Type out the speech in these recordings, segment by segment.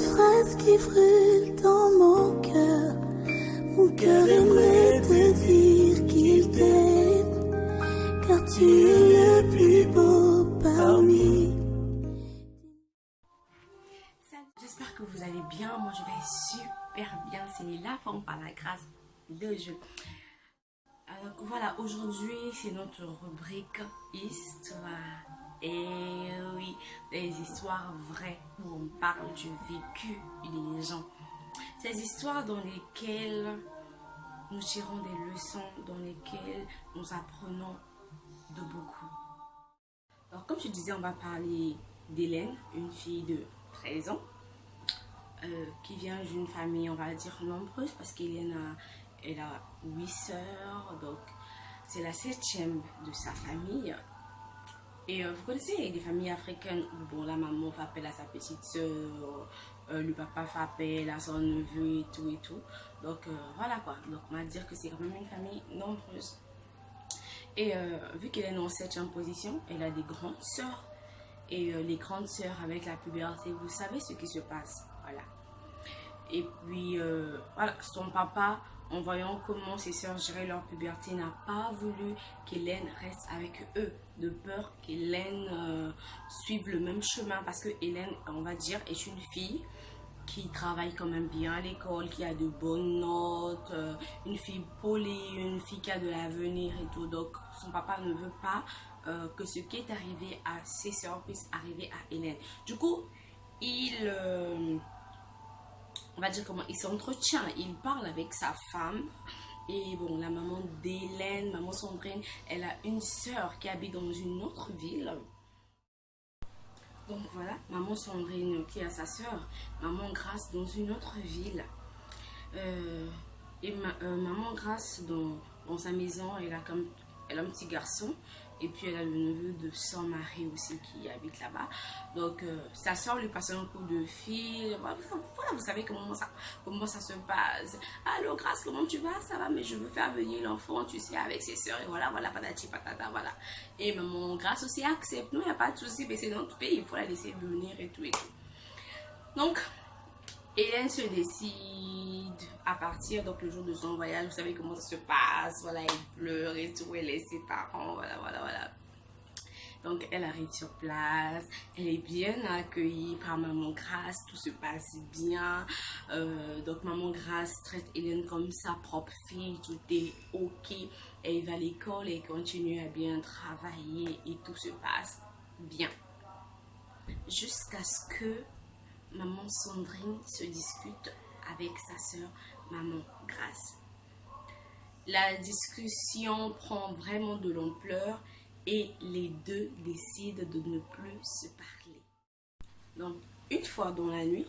phrases qui frôlent dans mon cœur. Mon cœur aimerait te dire qu'il t'aime, car tu es le plus beau parmi. J'espère que vous allez bien. Moi, je vais super bien. C'est la forme par la grâce de Dieu. Alors voilà, aujourd'hui, c'est notre rubrique Histoire. Et oui, des histoires vraies où on parle du vécu des gens. Ces histoires dans lesquelles nous tirons des leçons, dans lesquelles nous apprenons de beaucoup. Alors, comme je disais, on va parler d'Hélène, une fille de 13 ans. Qui vient d'une famille, on va dire, nombreuse, parce qu'Hélène elle a 8 sœurs, donc c'est la 7e de sa famille. Et vous connaissez les familles africaines où bon, la maman fait appel à sa petite sœur, le papa fait appel à son neveu et tout et tout. Donc voilà quoi, donc on va dire que c'est quand même une famille nombreuse. Et vu qu'elle est en 7e position, elle a des grandes sœurs. Et les grandes sœurs avec la puberté, vous savez ce qui se passe. Voilà. Et puis, voilà, son papa, en voyant comment ses sœurs géraient leur puberté, n'a pas voulu qu'Hélène reste avec eux, de peur qu'Hélène suive le même chemin. Parce que Hélène, on va dire, est une fille qui travaille quand même bien à l'école, qui a de bonnes notes, une fille polie, une fille qui a de l'avenir et tout. Donc, son papa ne veut pas que ce qui est arrivé à ses sœurs puisse arriver à Hélène. Du coup, on va dire comment il s'entretient, il parle avec sa femme. Et bon, la maman d'Hélène, maman Sandrine, elle a une sœur qui habite dans une autre ville. Donc voilà, maman Sandrine qui a sa sœur, maman Grace dans une autre ville. Maman Grace dans sa maison, elle a un petit garçon. Et puis elle a le neveu de son mari aussi qui habite là-bas. Donc sa soeur lui passe un coup de fil. Voilà, vous savez comment ça se passe. Allô Grace, comment tu vas? Ça va, mais je veux faire venir l'enfant, tu sais, avec ses soeurs. Et voilà, patati patata, voilà. Et maman Grace aussi accepte. Non, il n'y a pas de souci, mais c'est notre fille, il faut la laisser venir et tout et tout. Donc, Hélène se décide à partir, donc le jour de son voyage, vous savez comment ça se passe, voilà, elle pleure et tout, elle laisse ses parents, voilà. Donc elle arrive sur place, elle est bien accueillie par maman Grace, tout se passe bien. Donc maman Grace traite Hélène comme sa propre fille, tout est ok, elle va à l'école et continue à bien travailler et tout se passe bien. Jusqu'à ce que maman Sandrine se discute avec sa sœur, maman Grace. La discussion prend vraiment de l'ampleur et les deux décident de ne plus se parler. Donc, une fois dans la nuit,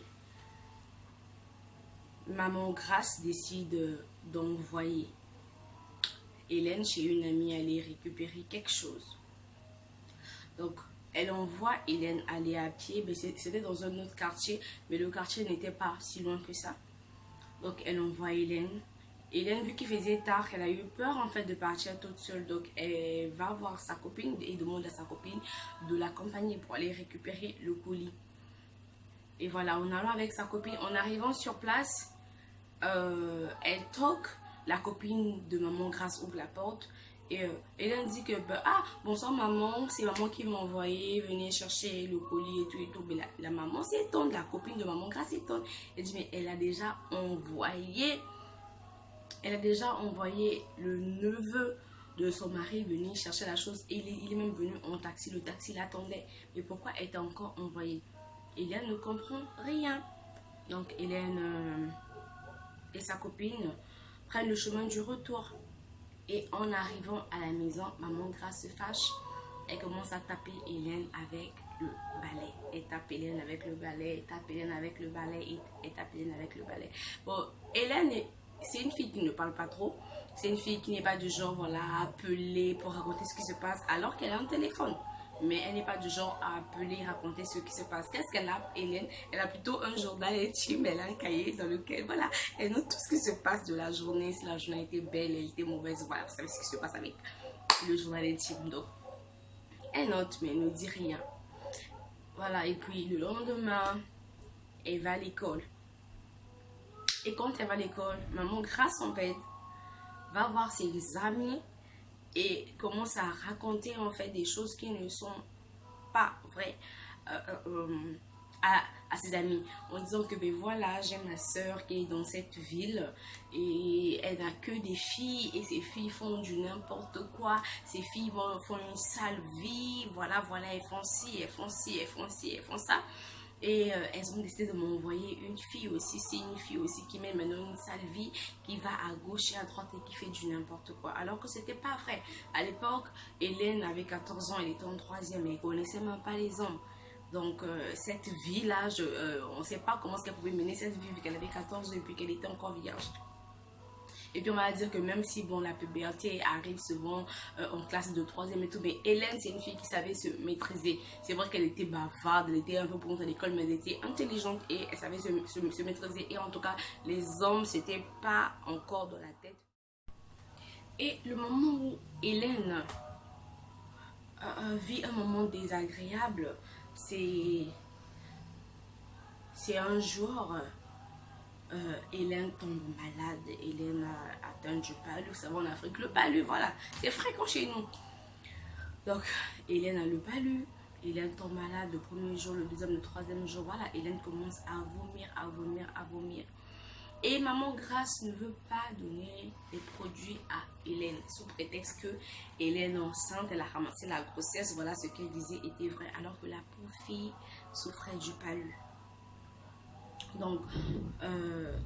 maman Grace décide d'envoyer Hélène chez une amie aller récupérer quelque chose. Donc, elle envoie Hélène aller à pied, mais c'était dans un autre quartier, mais le quartier n'était pas si loin que ça. Donc elle envoie Hélène. Hélène, vu qu'il faisait tard, elle a eu peur en fait de partir toute seule. Donc elle va voir sa copine et demande à sa copine de l'accompagner pour aller récupérer le colis. Et voilà, en allant avec sa copine, en arrivant sur place, elle toque, la copine de maman Grace ouvre la porte. Et Hélène dit que bonsoir maman, c'est maman qui m'a envoyé venir chercher le colis et tout et tout. Mais la maman s'étonne, la copine de maman Grace s'étonne. Elle dit mais elle a déjà envoyé le neveu de son mari venir chercher la chose. Et il est même venu en taxi, le taxi l'attendait. Mais pourquoi elle t'a encore envoyé? Hélène ne comprend rien. Donc Hélène et sa copine prennent le chemin du retour. Et en arrivant à la maison, maman Grace se fâche. Elle commence à taper Hélène avec le balai. Elle tape Hélène avec le balai, elle tape Hélène avec le balai, elle tape Hélène avec le balai. Bon, Hélène, c'est une fille qui ne parle pas trop. C'est une fille qui n'est pas du genre, voilà, à appeler pour raconter ce qui se passe alors qu'elle a un téléphone. Mais elle n'est pas du genre à appeler, raconter ce qui se passe. Qu'est-ce qu'elle a, Hélène? Elle a plutôt un journal intime, elle a un cahier dans lequel, voilà, elle note tout ce qui se passe de la journée. Si la journée était belle, elle était mauvaise, voilà, vous savez ce qui se passe avec le journal intime. Donc, elle note, mais elle ne dit rien. Voilà, et puis le lendemain, elle va à l'école. Et quand elle va à l'école, maman Grâce en fait va voir ses amis et commence à raconter en fait des choses qui ne sont pas vraies à ses amis, en disant que ben voilà, j'ai ma soeur qui est dans cette ville et elle n'a que des filles et ces filles font du n'importe quoi, ces filles font une sale vie, voilà, elles font ci, elles font ci, elles font ci, elles font ça. Et elles ont décidé de m'envoyer une fille aussi. C'est une fille aussi qui mène maintenant une sale vie, qui va à gauche et à droite et qui fait du n'importe quoi. Alors que c'était pas vrai. À l'époque, Hélène avait 14 ans, elle était en 3e, elle ne connaissait même pas les hommes. Donc cette vie-là, on ne sait pas comment est-ce qu'elle pouvait mener cette vie vu qu'elle avait 14 ans et puis qu'elle était encore vierge. Et puis on va dire que même si bon, la puberté arrive souvent en classe de 3e et tout, mais Hélène c'est une fille qui savait se maîtriser. C'est vrai qu'elle était bavarde, elle était un peu pour à l'école, mais elle était intelligente et elle savait se maîtriser. Et en tout cas, les hommes, c'était pas encore dans la tête. Et le moment où Hélène vit un moment désagréable, c'est un jour... Hélène tombe malade, Hélène a atteint du palu, vous savez en Afrique, le palu, voilà, c'est fréquent chez nous. Donc, Hélène a le palu, Hélène tombe malade le premier jour, le deuxième, le troisième jour, voilà, Hélène commence à vomir. Et maman Grâce ne veut pas donner des produits à Hélène, sous prétexte que Hélène enceinte, elle a ramassé la grossesse, voilà, ce qu'elle disait était vrai, alors que la pauvre fille souffrait du palu. Donc,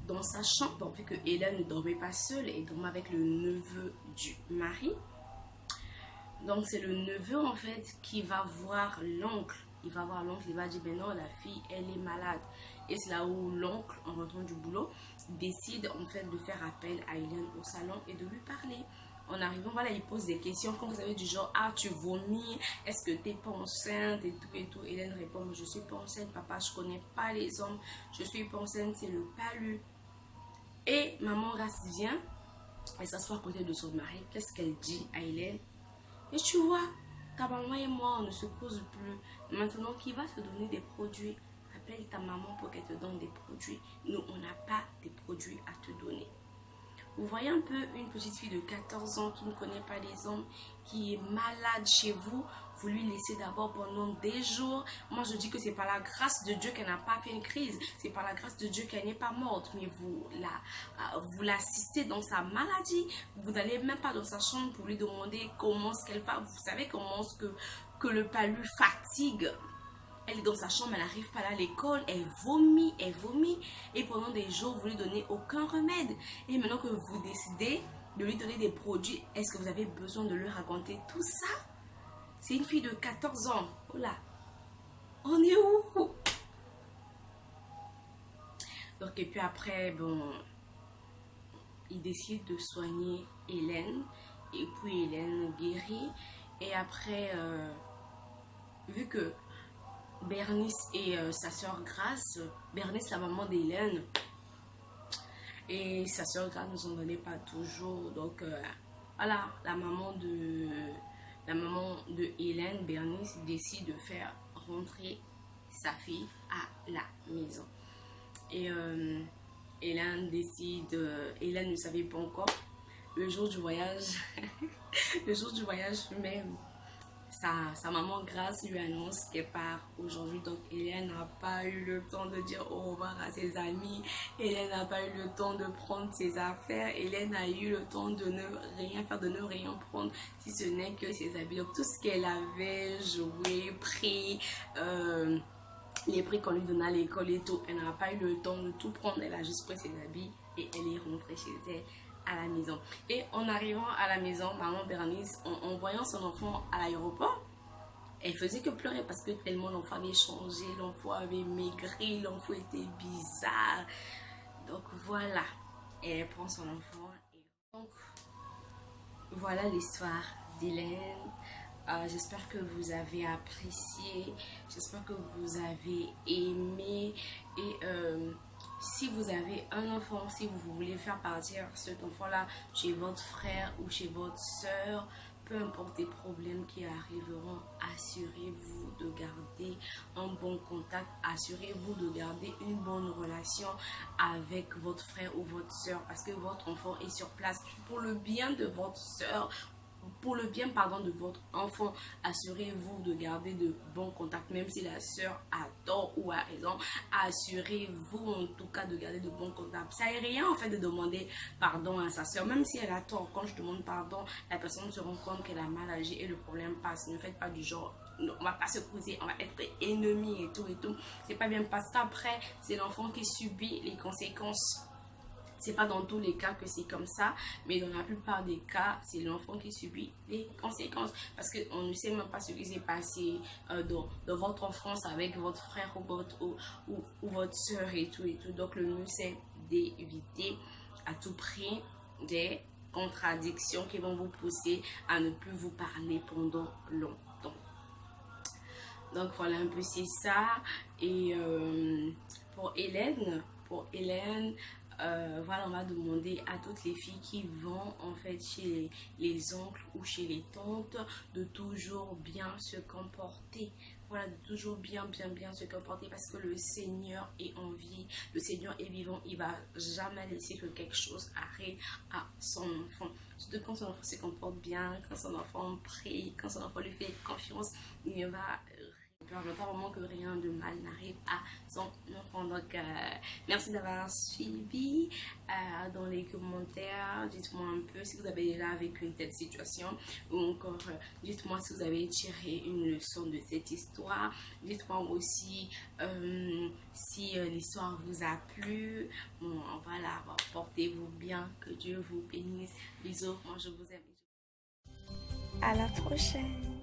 dans sa chambre, vu que Hélène ne dormait pas seule, elle dormait avec le neveu du mari. Donc, c'est le neveu, en fait, qui va voir l'oncle. Il va voir l'oncle, il va dire, ben non, la fille, elle est malade. Et c'est là où l'oncle, en rentrant du boulot, décide, en fait, de faire appel à Hélène au salon et de lui parler. En arrivant, voilà, il pose des questions, comme vous savez, du genre, ah, tu vomis, est-ce que tu n'es pas enceinte, et tout. Hélène répond, je ne suis pas enceinte, papa, je ne connais pas les hommes, je ne suis pas enceinte, c'est le palu. Et maman Grâce vient, elle s'assoit à côté de son mari, qu'est-ce qu'elle dit à Hélène? Et tu vois, ta maman et moi, on ne se cause plus. Maintenant, qui va te donner des produits? Appelle ta maman pour qu'elle te donne des produits. Nous, on n'a pas des produits à te donner. Vous voyez un peu une petite fille de 14 ans qui ne connaît pas les hommes, qui est malade chez vous, vous lui laissez d'abord pendant des jours. Moi je dis que c'est par la grâce de Dieu qu'elle n'a pas fait une crise, c'est par la grâce de Dieu qu'elle n'est pas morte, mais vous l'assistez dans sa maladie, vous n'allez même pas dans sa chambre pour lui demander comment est-ce qu'elle va, vous savez comment est-ce que le palu fatigue. Elle est dans sa chambre, elle n'arrive pas à l'école, elle vomit. Et pendant des jours, vous ne lui donnez aucun remède. Et maintenant que vous décidez de lui donner des produits, est-ce que vous avez besoin de lui raconter tout ça? C'est une fille de 14 ans. Oh là, on est où? Donc, et puis après, bon, il décide de soigner Hélène. Et puis Hélène guérit. Et après, vu que Bernice et sa soeur Grâce, Bernice la maman d'Hélène et sa soeur Grâce ne s'en donnaient pas toujours, donc voilà, la maman de Hélène, Bernice, décide de faire rentrer sa fille à la maison. Et Hélène ne savait pas encore le jour du voyage même. Sa maman Grâce lui annonce qu'elle part aujourd'hui. Donc Hélène n'a pas eu le temps de dire au revoir à ses amis. Hélène n'a pas eu le temps de prendre ses affaires. Hélène a eu le temps de ne rien faire, de ne rien prendre, si ce n'est que ses habits. Donc tout ce qu'elle avait joué, pris, les prix qu'on lui donnait à l'école et tout, elle n'a pas eu le temps de tout prendre. Elle a juste pris ses habits et elle est rentrée chez elle à la maison. Et en arrivant à la maison, maman Bernice, en voyant son enfant à l'aéroport, elle faisait que pleurer parce que tellement l'enfant avait changé, l'enfant avait maigri, l'enfant était bizarre. Donc voilà, et elle prend son enfant. Et donc voilà l'histoire d'Hélène. J'espère que vous avez apprécié, j'espère que vous avez aimé. Et si vous avez un enfant, si vous voulez faire partir cet enfant-là chez votre frère ou chez votre soeur, peu importe les problèmes qui arriveront, assurez-vous de garder un bon contact, assurez-vous de garder une bonne relation avec votre frère ou votre soeur, parce que votre enfant est sur place. Pour le bien de votre soeur, pour le bien de votre enfant, assurez-vous de garder de bons contacts, même si la soeur a tort ou a raison, assurez-vous en tout cas de garder de bons contacts. Ça n'est rien en fait de demander pardon à sa soeur, même si elle a tort. Quand je demande pardon, la personne se rend compte qu'elle a mal agi et le problème passe. Ne faites pas du genre on va pas se causer, on va être ennemis et tout, c'est pas bien, parce qu'après c'est l'enfant qui subit les conséquences. C'est pas dans tous les cas que c'est comme ça, mais dans la plupart des cas, c'est l'enfant qui subit les conséquences. Parce qu'on ne sait même pas ce qui s'est passé dans votre enfance avec votre frère ou votre soeur et tout. Donc le mieux, c'est d'éviter à tout prix des contradictions qui vont vous pousser à ne plus vous parler pendant longtemps. Donc voilà un peu, c'est ça. Et pour Hélène, voilà, on va demander à toutes les filles qui vont en fait chez les oncles ou chez les tantes de toujours bien se comporter. Voilà, de toujours bien se comporter, parce que le Seigneur est en vie, le Seigneur est vivant, il va jamais laisser que quelque chose arrive à son enfant. Surtout quand son enfant se comporte bien, quand son enfant prie, quand son enfant lui fait confiance, il va pas vraiment que rien de mal n'arrive à son enfant. Donc merci d'avoir suivi. Dans les commentaires, dites-moi un peu si vous avez déjà vécu une telle situation, ou encore dites-moi si vous avez tiré une leçon de cette histoire. Dites-moi aussi si l'histoire vous a plu. Bon, voilà, portez-vous bien, que Dieu vous bénisse. Bisous, moi je vous aime. À la prochaine.